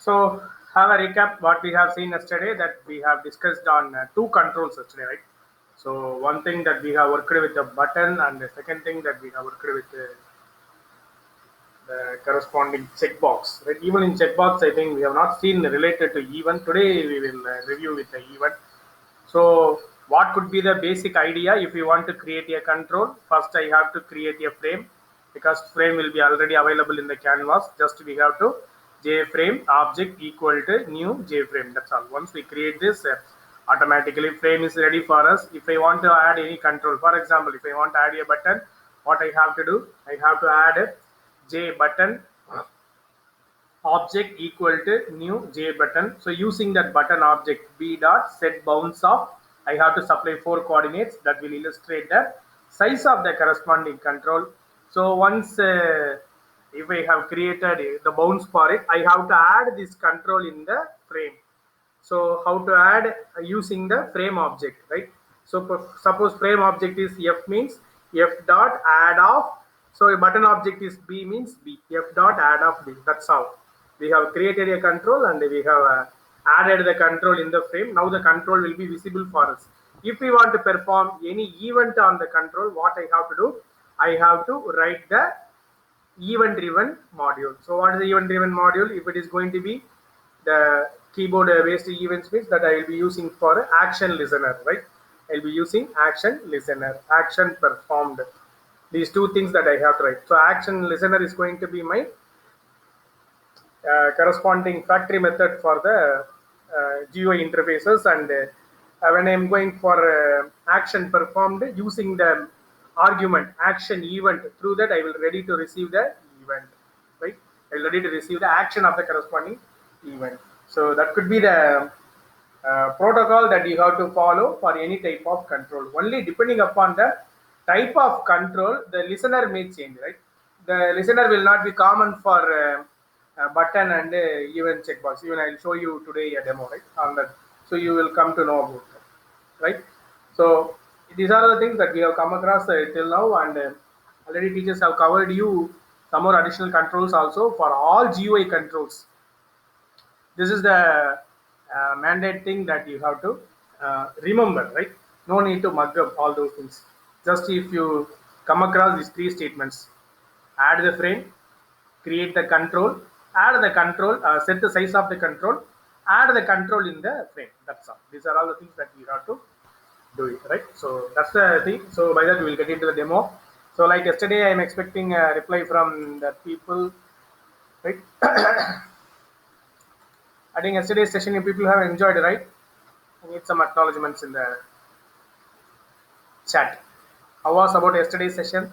So, have a recap what we have seen yesterday, that we have discussed on two controls yesterday, right? So, one thing that we have worked with the button, and the second thing that we have worked with the corresponding checkbox, right? Even in checkbox, I think we have not seen related to event. Today, we will review with the event. So, what could be the basic idea if we want to create a control? First, I have to create a frame, because frame will be already available in the canvas. Just we have to JFrame object equal to new JFrame. That's all. Once we create this, automatically frame is ready for us. If I want to add any control, for example, if I want to add a button, what I have to do? I have to add a J button object equal to new J button. So using that button object b dot set bounds of, I have to supply 4 coordinates that will illustrate the size of the corresponding control. So once if I have created the bounds for it, I have to add this control in the frame. So how to add using the frame object, right? So suppose frame object is f, means f dot add of, so a button object is b, means b, f dot add of b. That's how we have created a control, and we have added the control in the frame. Now the control will be visible for us. If we want to perform any event on the control, what I have to do? I have to write the event driven module. So what is the event driven module? If it is going to be the keyboard based events, means that I will be using for action listener, right? I'll be using action listener, action performed. These two things that I have to write. So action listener is going to be my corresponding factory method for the GUI interfaces, and when I'm going for action performed using the argument action event, through that I will ready to receive the event, right? I will ready to receive the action of the corresponding event. So that could be the protocol that you have to follow for any type of control. Only depending upon the type of control, the listener may change, right? The listener will not be common for button and event checkbox. Even I'll show you today a demo, right, on that. So you will come to know about that, right? So these are the things that we have come across till now, and already teachers have covered you some more additional controls also for all GUI controls. This is the mandate thing that you have to remember, right? No need to mug up all those things. Just if you come across these 3 statements: add the frame, create the control, add the control, set the size of the control, add the control in the frame. That's all. These are all the things that we have to do it, right? So that's the thing. So by that we will get into the demo. So like yesterday, I am expecting a reply from the people, right? I think yesterday's session you people have enjoyed, right? I need some acknowledgements in the chat. How was about yesterday's session?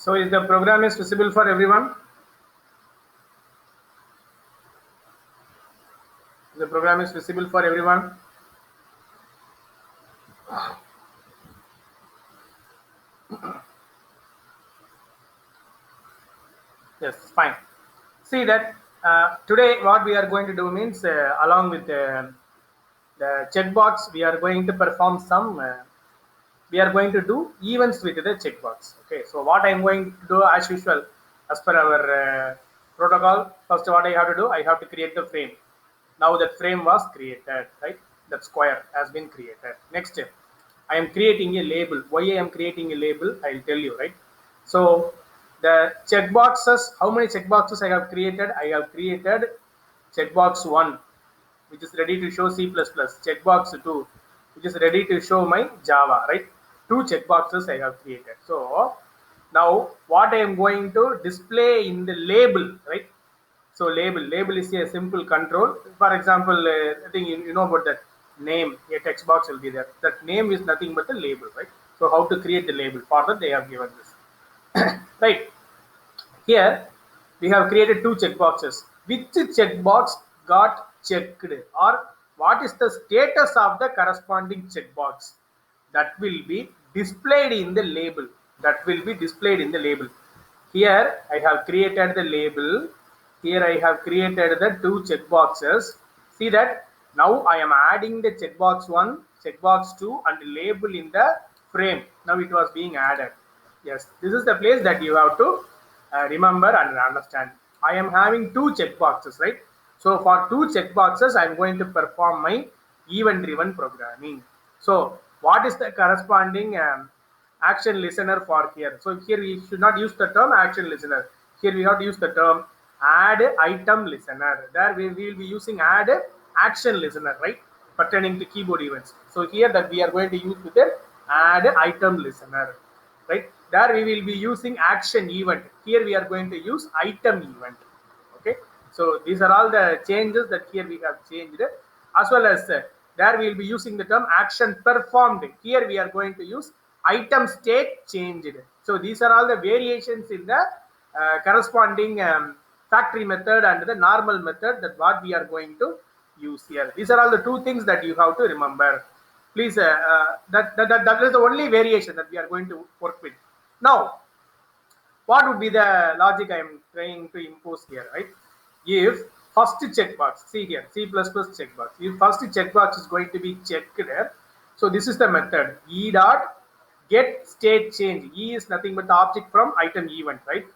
So is the program is visible for everyone? The program is visible for everyone. Yes, fine. See that today what we are going to do means along with the checkbox, we are going to perform some. We are going to do events with the checkbox. Okay, so what I'm going to do as usual, as per our protocol, first what I have to do, I have to create the frame. Now that frame was created, right? That square has been created. Next step, I am creating a label. Why I am creating a label, I'll tell you, right? So the checkboxes, how many checkboxes I have created? I have created checkbox 1, which is ready to show C++, checkbox 2, which is ready to show my Java, right? 2 checkboxes I have created. So now what I am going to display in the label, right? So label is a simple control. For example, I think you know about that name, a text box will be there. That name is nothing but the label, right? So how to create the label? For that they have given this. Right. Here we have created two checkboxes. Which checkbox got checked, or what is the status of the corresponding checkbox? That will be displayed in the label. That will be displayed in the label. Here I have created the label. Here I have created the two checkboxes. See that now I am adding the checkbox 1, checkbox 2 and the label in the frame. Now it was being added. Yes, this is the place that you have to remember and understand. I am having two checkboxes, right? So for two checkboxes, I am going to perform my event-driven programming. So what is the corresponding action listener for here? So here we should not use the term action listener. Here we have to use the term add item listener. There we will be using add action listener, right? Pertaining to keyboard events. So here that we are going to use with the add item listener, right? There we will be using action event. Here we are going to use item event. Okay, so these are all the changes that here we have changed, as well as there we will be using the term action performed. Here we are going to use item state changed. So these are all the variations in the corresponding factory method and the normal method that what we are going to use here. These are all the two things that you have to remember. Please, that is the only variation that we are going to work with. Now, what would be the logic I am trying to impose here, right? If first checkbox, see here, C++ checkbox, if first checkbox is going to be checked there, so this is the method e dot get state change. E is nothing but the object from item event, right?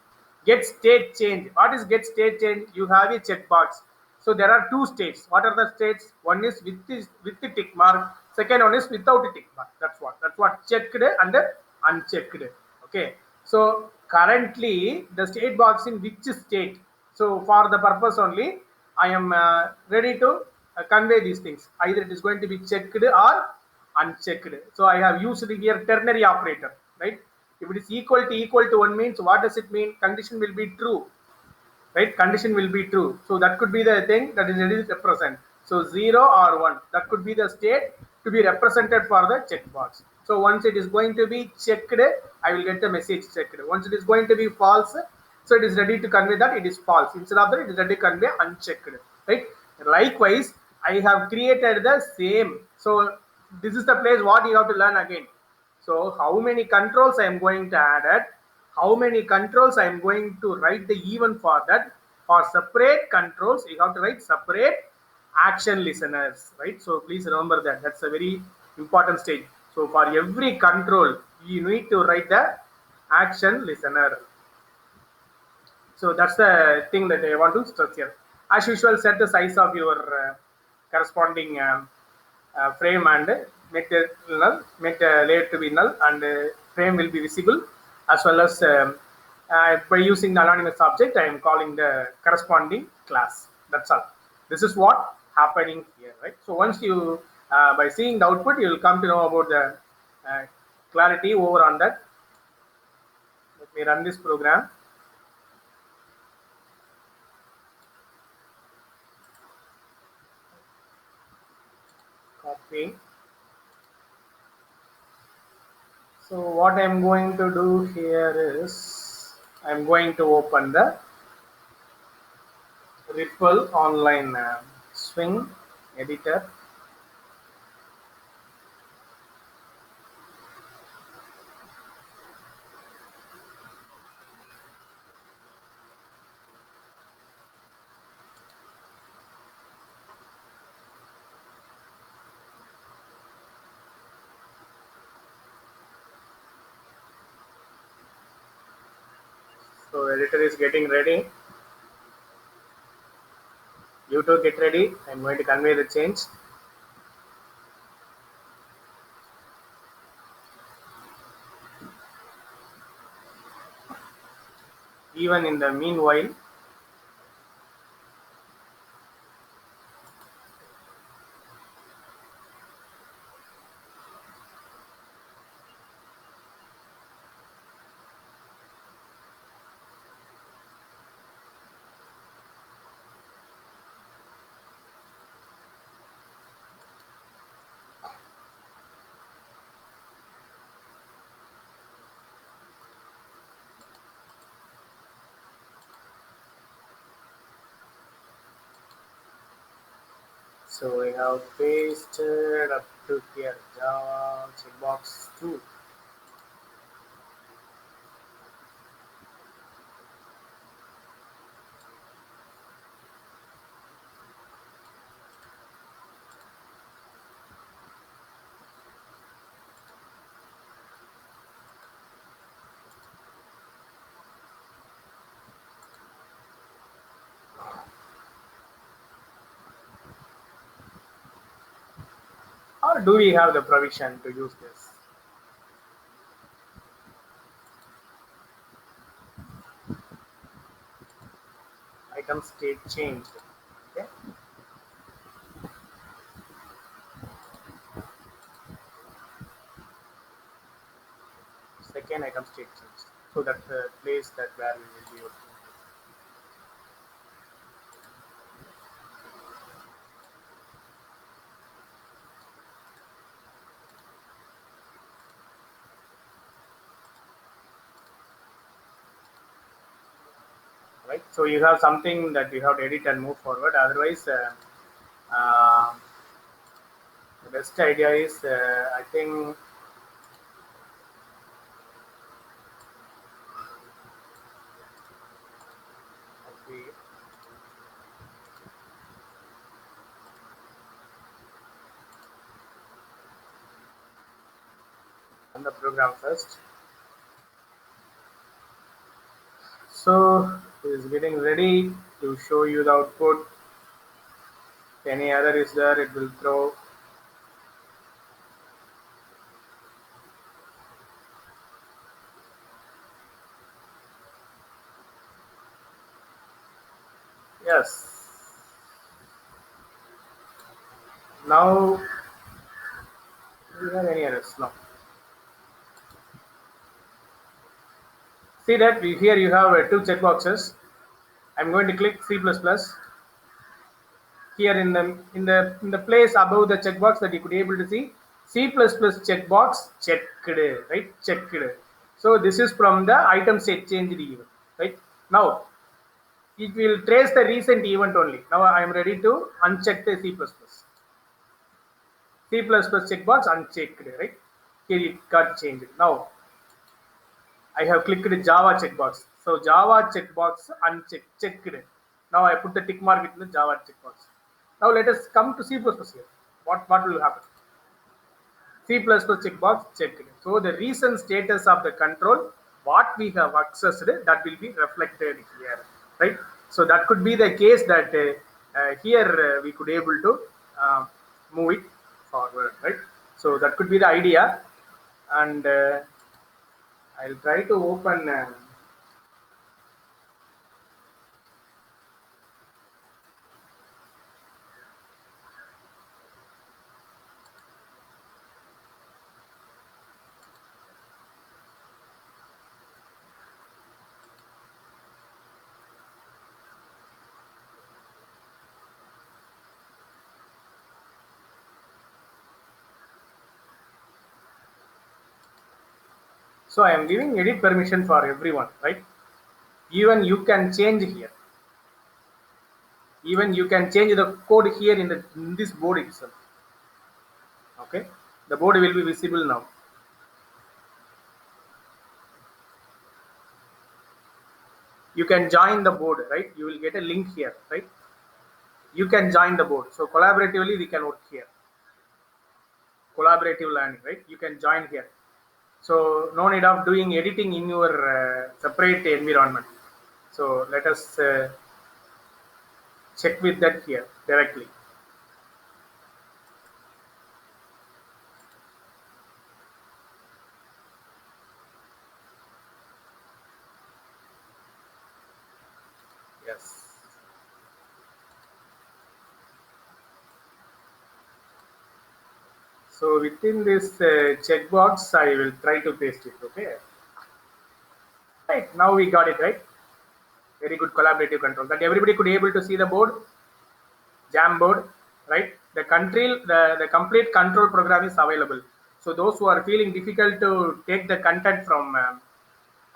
Get state change. What is get state change? You have a checkbox. So there are two states. What are the states? One is with the tick mark. Second one is without a tick mark. That's what. That's what checked and unchecked. Okay. So currently the state box in which state? So for the purpose only, I am ready to convey these things. Either it is going to be checked or unchecked. So I have used here ternary operator, right? If it is equal to 1 means what does it mean? Condition will be true, right? Condition will be true. So that could be the thing that is ready to represent. So 0 or 1, that could be the state to be represented for the checkbox. So once it is going to be checked, I will get the message checked. Once it is going to be false, so it is ready to convey that it is false. Instead of that, it is ready to convey unchecked, right? Likewise, I have created the same. So this is the place what you have to learn again. So how many controls I am going to add it, how many controls I am going to write the event for that. For separate controls, you have to write separate action listeners, right? So please remember that. That's a very important stage. So for every control, you need to write the action listener. So that's the thing that I want to stress here. As usual, set the size of your corresponding frame and make the null, make the layer to be null, and frame will be visible, as well as by using the anonymous object, I am calling the corresponding class. That's all. This is what happening here, right? So once you by seeing the output, you will come to know about the clarity over on that. Let me run this program. Copy. So what I'm going to do here is I'm going to open the Ripple online swing editor. So editor is getting ready. You two get ready. I'm going to convey the change. Even in the meanwhile, So we have pasted up to here Java checkbox 2. Or do we have the provision to use this? Item state changed. Okay. Second item state changed. So that's the place that where we will be working. Right. So you have something that you have to edit and move forward. Otherwise, uh, the best idea is I think we run the program first. So it is getting ready to show you the output. If any other is there, it will throw. Yes. Now, do you have any errors? No. See that here you have two checkboxes. I'm going to click C++. Here in the place above the checkbox that you could be able to see C++ checkbox checked, right? Checked. So this is from the item state changed event, right? Now it will trace the recent event only. Now I am ready to uncheck the C++. C++ checkbox unchecked, right? Here it got changed. Now I have clicked Java checkbox. So Java checkbox unchecked, checked. Now I put the tick mark in the Java checkbox. Now let us come to C++ here. What will happen? C++ checkbox checked. So the recent status of the control, what we have accessed, that will be reflected here, right? So that could be the case that here we could able to move it forward, right? So that could be the idea, and I'll try to open. So I am giving edit permission for everyone, right? Even you can change here. Even you can change the code here in this board itself. Okay, the board will be visible now. You can join the board, right? You will get a link here, right? You can join the board. So collaboratively we can work here. Collaborative learning, right? You can join here. So no need of doing editing in your separate environment. So let us check with that here directly. Yes. So within this checkbox, I will try to paste it. Okay. Right. Now we got it, right? Very good collaborative control. That everybody could be able to see the board, Jamboard, right? The complete control program is available. So those who are feeling difficult to take the content from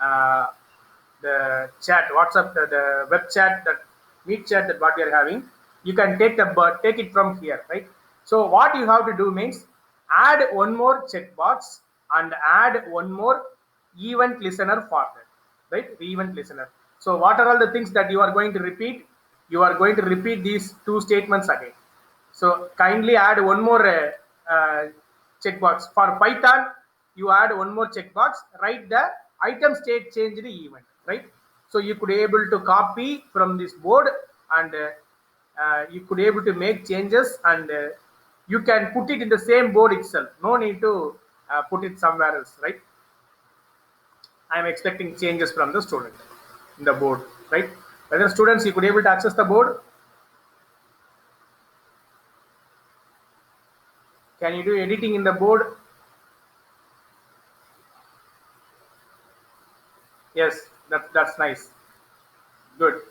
uh, the chat, WhatsApp, the web chat, that meet chat that what we are having, you can take it from here, right? So what you have to do means add one more checkbox and add one more event listener for that, right? Event listener. So what are all the things that you are going to repeat? You are going to repeat these two statements again. So kindly add one more checkbox for Python. You add one more checkbox. Write the item state changed event, right? So you could able to copy from this board, and you could able to make changes, and you can put it in the same board itself. No need to put it somewhere else, right? I am expecting changes from the student in the board, right? Whether students you could able to access the board. Can you do editing in the board? Yes, that's nice. Good.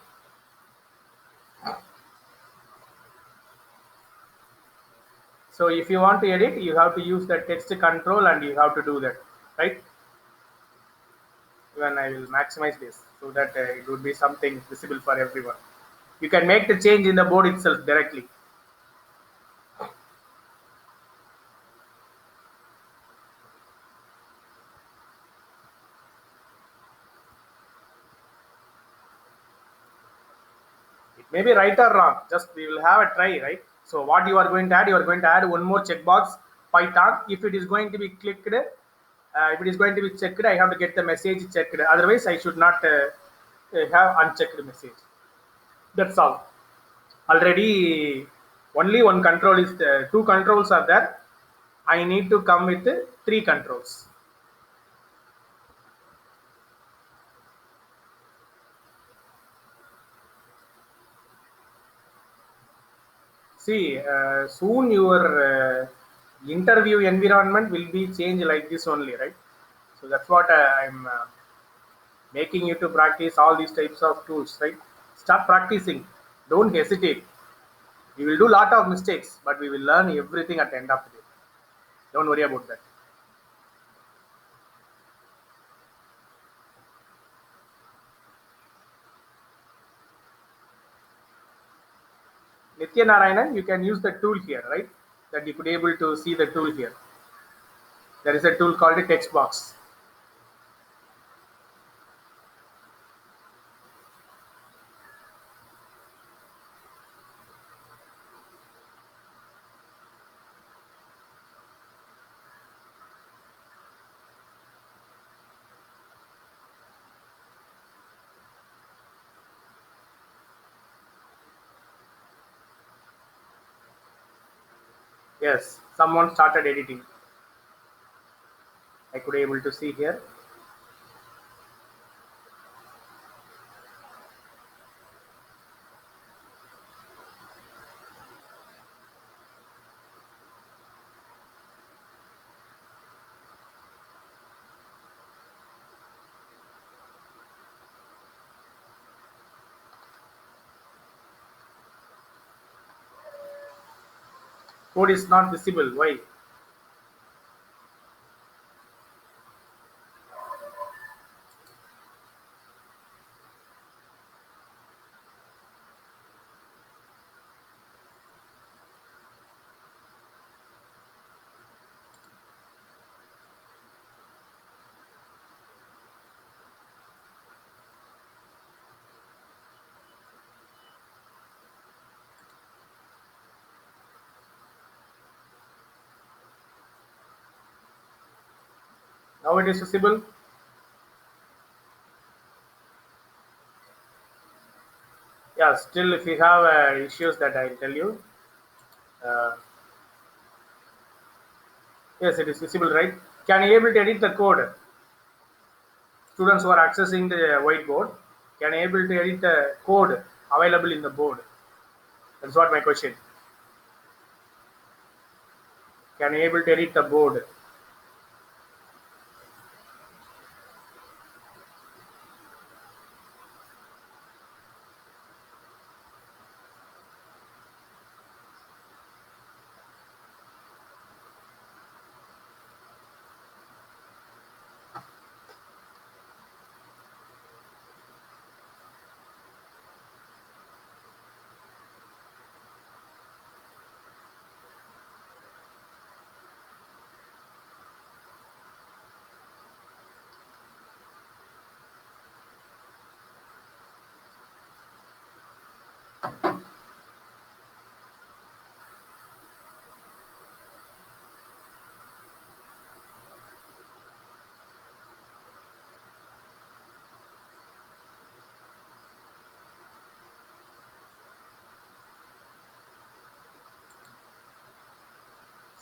So if you want to edit, you have to use the text control and you have to do that, right? Even I will maximize this so that it would be something visible for everyone. You can make the change in the board itself directly. It may be right or wrong. Just we will have a try, right? So what you are going to add, you are going to add one more checkbox Python. If it is going to be clicked, if it is going to be checked, I have to get the message checked. Otherwise, I should not have unchecked message. That's all. Already only one control is there. Two controls are there. I need to come with three controls. See, soon your interview environment will be changed like this only, right? So that's what I'm making you to practice all these types of tools, right? Start practicing. Don't hesitate. We will do lot of mistakes, but we will learn everything at the end of the day. Don't worry about that. Nitya Narayanan, you can use the tool here, right? That you could able to see the tool here. There is a tool called a text box. Yes, someone started editing. I could able to see here. Code is not visible. Why? Now it is visible. Yeah, still if you have issues that I'll tell you. Uh, yes, it is visible, right? Can you able to edit the code? Students who are accessing the whiteboard, can you able to edit the code available in the board? That's what my question. Can you able to edit the board?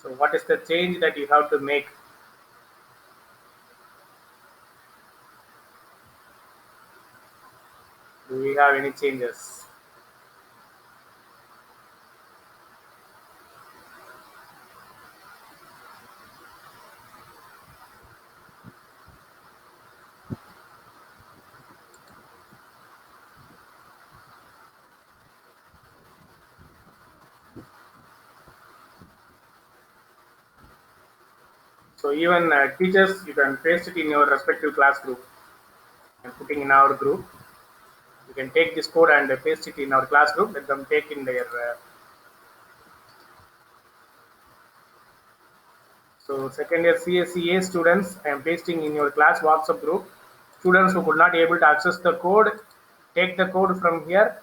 So what is the change that you have to make? Do we have any changes? So even teachers, you can paste it in your respective class group and putting in our group. You can take this code and paste it in our class group. Let them take in their. So second year CSCA students, I am pasting in your class WhatsApp group. Students who could not able to access the code, take the code from here,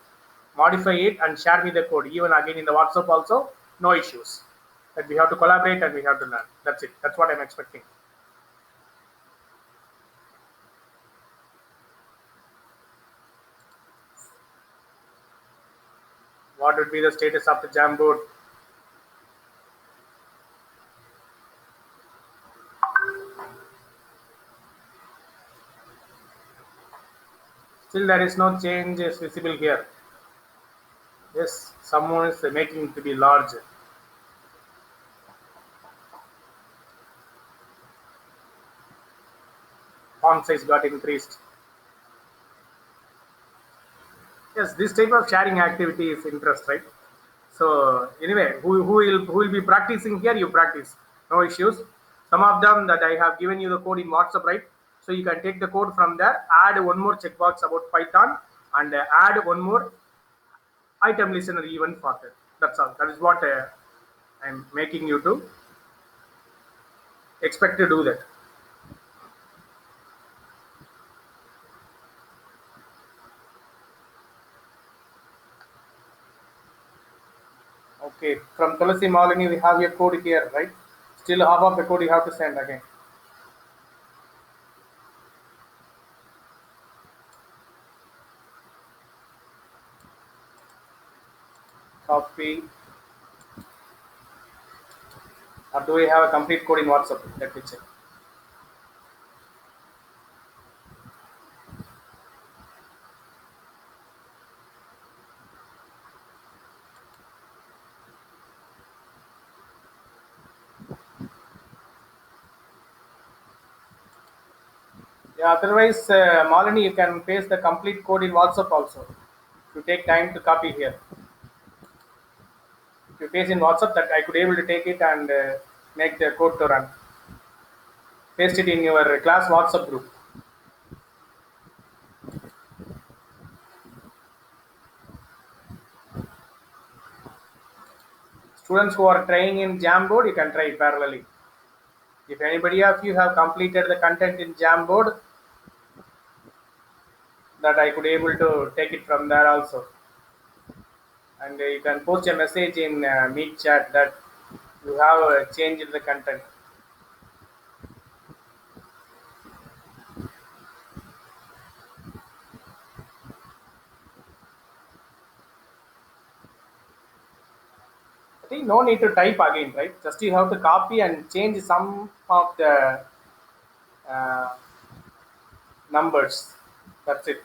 modify it and share me the code. Even again in the WhatsApp also, no issues. But we have to collaborate and we have to learn. That's it. That's what I'm expecting. What would be the status of the Jamboard? Still there is no change is visible here. Yes, someone is making it to be large. Font size got increased. Yes, this type of sharing activity is interest, right? So anyway, who will be practicing here? You practice, no issues. Some of them that I have given you the code in WhatsApp, right? So you can take the code from there, add one more checkbox about Python, and add one more item listener event for that. That's all. That is what I'm making you to expect to do that. Okay, from Tulasi Malini, we have your code here, right? Still half of the code you have to send again. Copy. Or do we have a complete code in WhatsApp? Let me check. Yeah, otherwise, Malini, you can paste the complete code in WhatsApp also. You take time to copy here. If you paste in WhatsApp, that I could able to take it and make the code to run. Paste it in your class WhatsApp group. Students who are trying in Jamboard, you can try parallelly. If anybody of you have completed the content in Jamboard, that I could able to take it from there also. And you can post a message in Meet chat that you have changed the content. I think no need to type again, right? Just you have to copy and change some of the uh, numbers. That's it.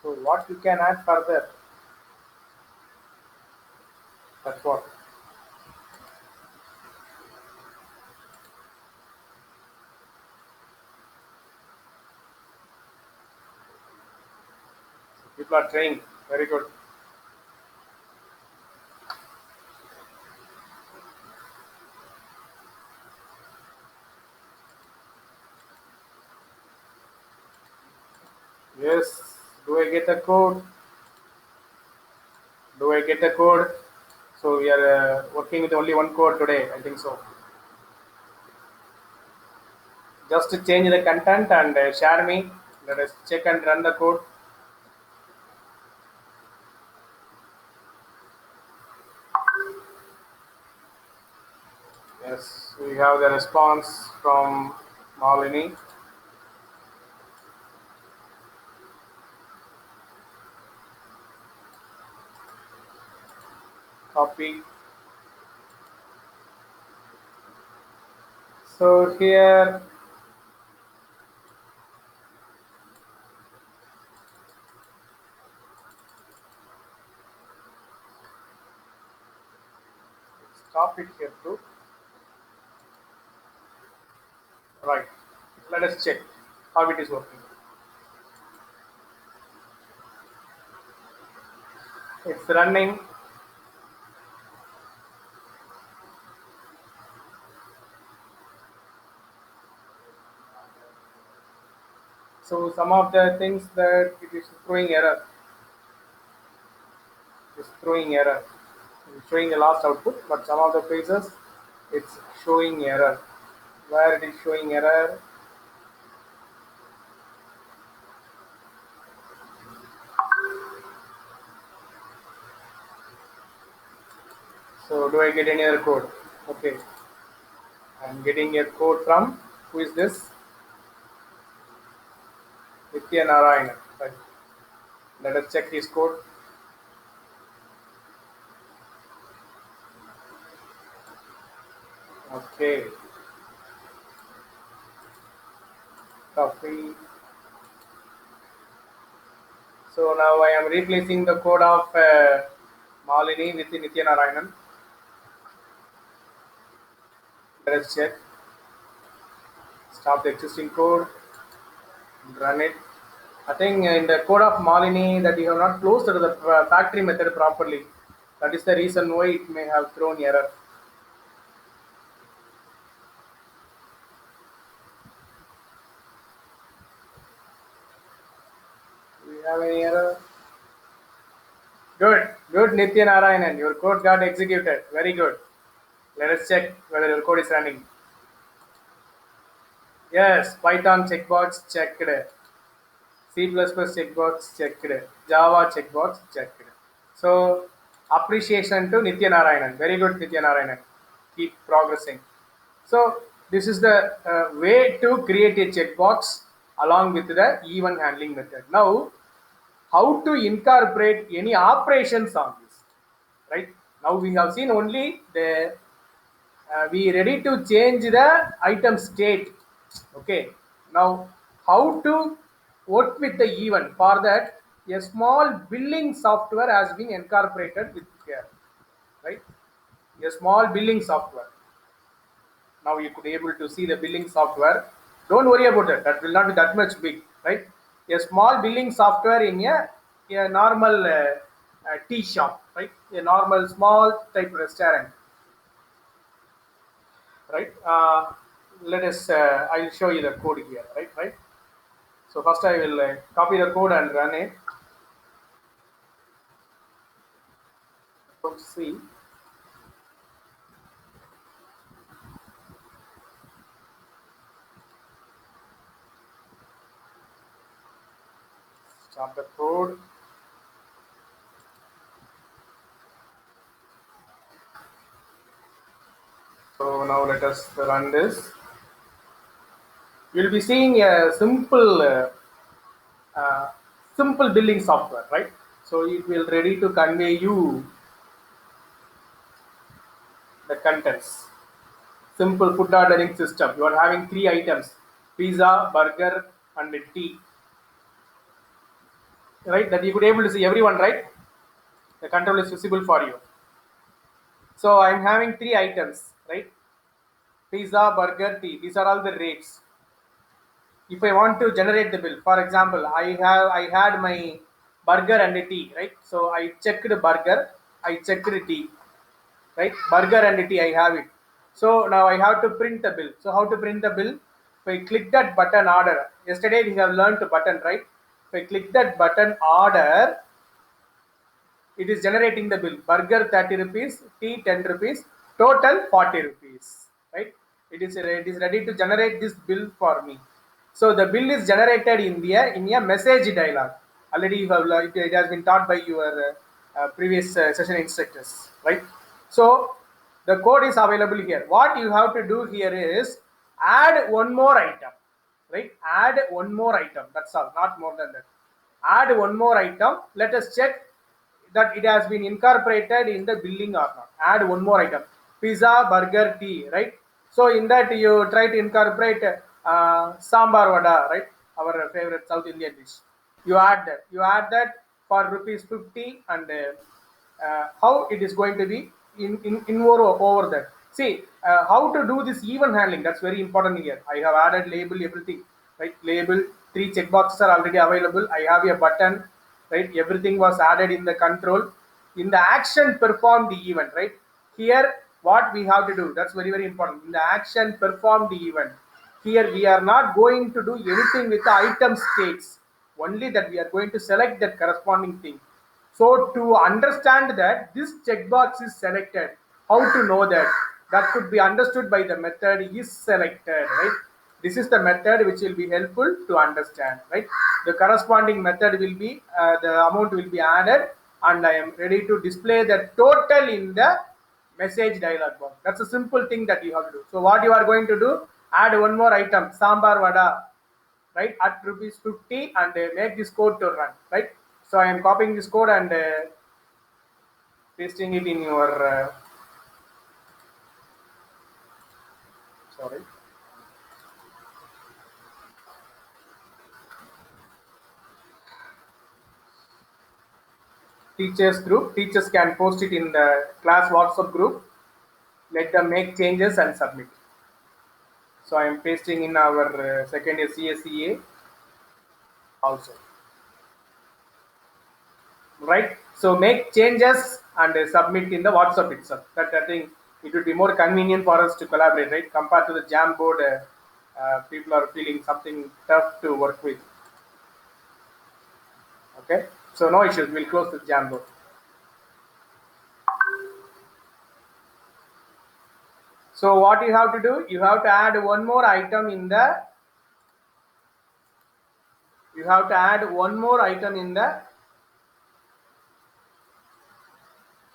So what you can add further? That's what. People are trying. Very good. Yes. Do I get the code? Do I get the code? So we are working with only one code today. I think so. Just to change the content and share me. Let us check and run the code. Yes, we have the response from Malini. copy. So here stop it here too. Right. Let us check how it is working. It's running. So some of the things that it is throwing error. It's throwing error. It's showing the last output, but some of the places it's showing error. Where it is showing error? So do I get any other code? Okay. I'm getting a code from who is this? Nitya Narayanan. Right. Let us check his code. Okay. Copy. So now I am replacing the code of Malini with Nitya Narayanan. Let us check. Stop the existing code. Run it. I think in the code of Malini that you have not closed the factory method properly. That is the reason why it may have thrown error. Do we have any error? Good, good Nitya Narayanan. Your code got executed. Very good. Let us check whether your code is running. Yes, Python checkbox checked. C++ checkbox checked. Java checkbox checked. So appreciation to Nitya Narayanan. Very good Nitya Narayanan. Keep progressing. So this is the way to create a checkbox along with the event handling method. Now, how to incorporate any operations on this, right? Now we have seen only the we ready to change the item state. Okay. Now, how to work with the event? For that, a small billing software has been incorporated with here, right? A small billing software. Now you could able to see the billing software. Don't worry about that. That will not be that much big, right? A small billing software in a normal tea shop, right? A normal small type restaurant, right? Let us. I will show you the code here, right? Right. So first I will copy the code and run it. Let's see. Start the code. So now let us run this. You'll be seeing a uh, simple billing software, right? So it will ready to convey you the contents. Simple food ordering system. You are having three items: pizza, burger, and tea. Right? That you could able to see everyone, right? The control is visible for you. So I'm having three items, right? Pizza, burger, tea. These are all the rates. If I want to generate the bill, for example, I had my burger and a tea, right? So I checked burger, I checked tea, right? Burger and tea, I have it. So now I have to print the bill. So how to print the bill? If I click that button order, yesterday we have learned the button, right? If I click that button order, it is generating the bill. Burger 30 rupees, tea 10 rupees, total 40 rupees, right? It is ready to generate this bill for me. So the bill is generated in a message dialog. Already you have it has been taught by your previous session instructors, right? So the code is available here. What you have to do here is add one more item, right? Add one more item. That's all, not more than that. Add one more item. Let us check that it has been incorporated in the billing or not. Add one more item, pizza, burger, tea, right? So in that you try to incorporate sambar vada, right? Our favorite South Indian dish. You add that for rupees 50, and how it is going to be in over that. See how to do this even handling. That's very important here. I have added label everything, right? Label, 3 checkboxes are already available. I have a button, right? Everything was added in the control. In the action, perform the event, right? Here what we have to do, that's very very important. In the action, perform the event, here we are not going to do anything with the item states, only that we are going to select that corresponding thing. So to understand that this checkbox is selected, how to know that? That could be understood by the method is selected, right? This is the method which will be helpful to understand, right? The corresponding method will be, the amount will be added, and I am ready to display the total in the message dialog box. That's a simple thing that you have to do. So what you are going to do, add one more item, sambar vada, right, at rupees 50, and make this code to run, right? So I am copying this code and pasting it in your sorry, teachers group. Teachers can post it in the class WhatsApp group. Let them make changes and submit. So I am pasting in our second year CSEA also, right? So make changes and submit in the WhatsApp itself. That I think it would be more convenient for us to collaborate, right? Compared to the Jamboard, people are feeling something tough to work with. Okay, so no issues. We'll close the Jamboard. So what you have to do, you have to add one more item in the. You have to add one more item in the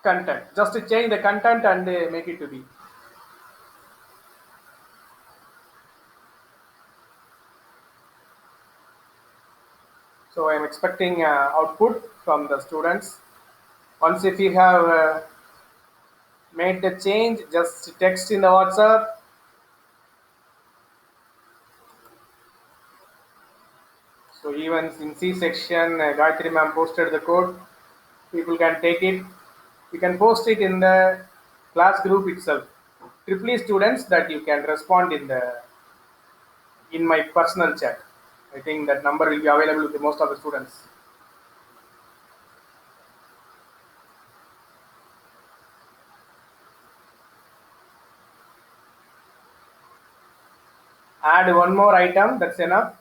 content. Just to change the content and make it to be. So I am expecting output from the students. Once if you have made the change, just text in the WhatsApp. So even in C section, Gayatri ma'am posted the code. People can take it. You can post it in the class group itself. Triple students that you can respond in my personal chat. I think that number will be available to most of the students. Add one more item, that's enough.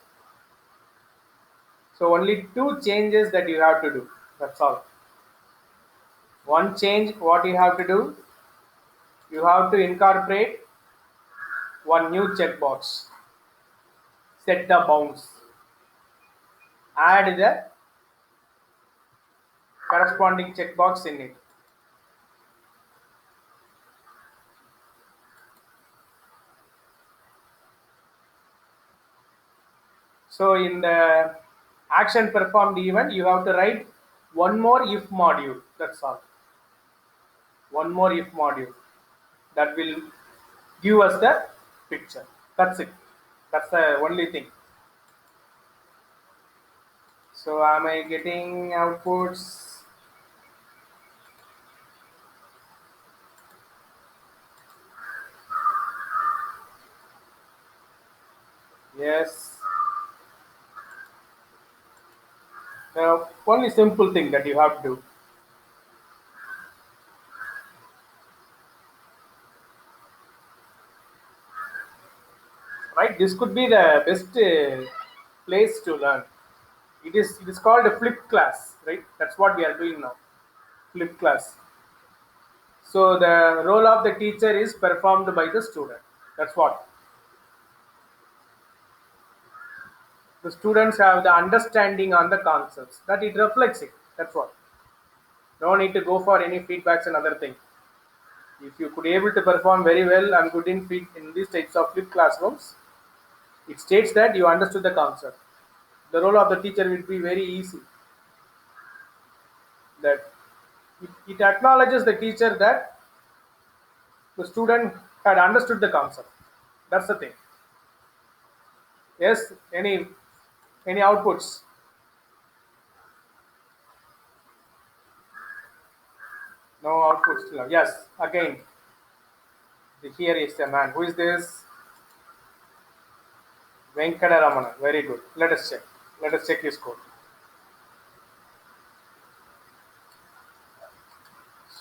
So only 2 changes that you have to do, that's all. One change, what you have to do, you have to incorporate one new checkbox, set the bounds, add the corresponding checkbox in it. So in the action performed event, you have to write one more if module, that's all. One more if module that will give us the picture. That's it. That's the only thing. So am I getting outputs? Yes. Now, only simple thing that you have to do. Right? This could be the best place to learn. It is called a flipped class, right? That's what we are doing now. Flipped class. So the role of the teacher is performed by the student. That's what. The students have the understanding on the concepts. That it reflects it. That's what. No need to go for any feedbacks and other thing. If you could able to perform very well and good in these types of flipped classrooms, it states that you understood the concept. The role of the teacher will be very easy. That It acknowledges the teacher that the student had understood the concept. That's the thing. Yes, any outputs? No outputs till now. Yes, again, here is the man. Who is this? Venkataramana. Very good. Let us check. Let us check his code.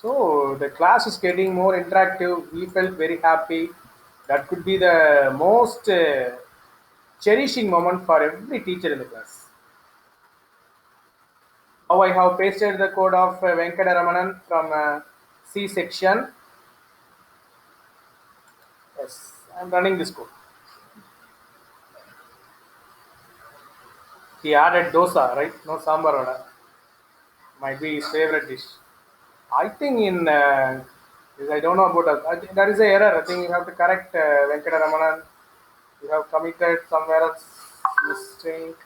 So the class is getting more interactive. We felt very happy. That could be the most cherishing moment for every teacher in the class. Now I have pasted the code of Venkataramanan from C section. Yes, I am running this code. He added dosa, right? No sambar vada. Might be his favorite dish. I think in I don't know about that. I think that is a error. I think you have to correct Venkataramanan. You have committed somewhere else mistake.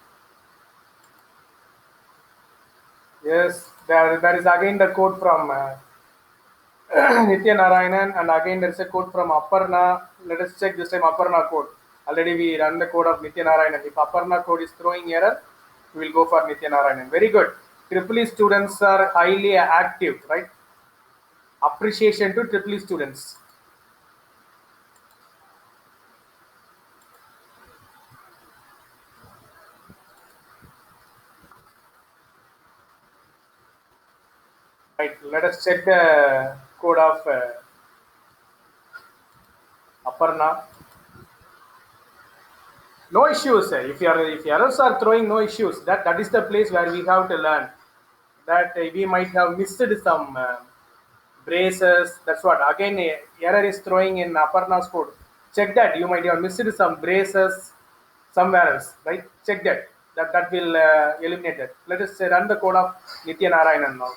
Yes, there is again the code from Nitya Narayanan, and again there is a code from Aparna. Let us check this time Aparna code. Already we run the code of Nitya Narayanan. If Aparna code is throwing error, we will go for Nitya Narayanan. Very good. Triple E students are highly active, right? Appreciation to Triple E students. Right. Let us check the code of Aparna. No issues. If errors are throwing no issues, that is the place where we have to learn that we might have missed some braces. That's what again error is throwing in Aparna's code. Check that you might have missed some braces somewhere else, right? Check that. That will eliminate that. Let us run the code of Nitya Narayanan now.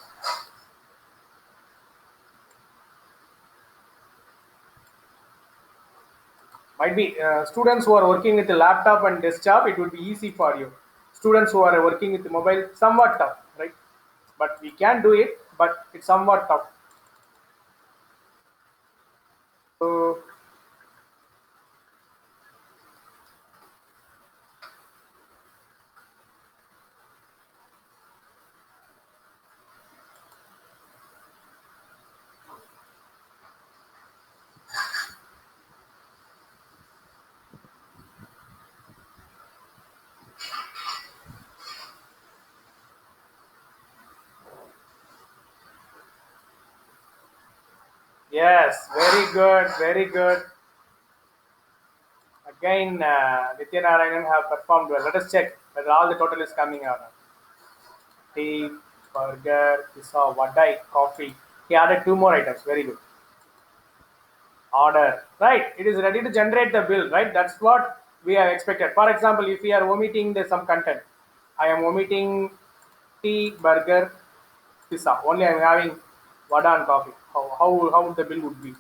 Might be students who are working with a laptop and desktop, it would be easy for you. Students who are working with mobile, somewhat tough, right? But we can do it, but it's somewhat tough. So yes, very good, very good. Again, Nitya Narayanan have performed well. Let us check whether all the total is coming out. Tea, burger, pizza, vadai, coffee. He added two more items. Very good. Order. Right. It is ready to generate the bill. Right. That's what we have expected. For example, if we are omitting some content, I am omitting tea, burger, pizza. Only I am having vada and coffee. How the bill would be.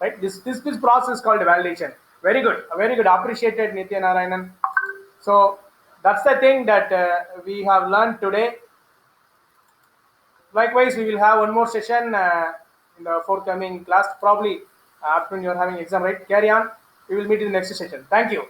Right. This process called validation. Very good. Very good. Appreciated, Nitya Narayanan. So that's the thing that we have learned today. Likewise, we will have one more session in the forthcoming class. Probably afternoon you're having exam, right? Carry on. We will meet in the next session. Thank you.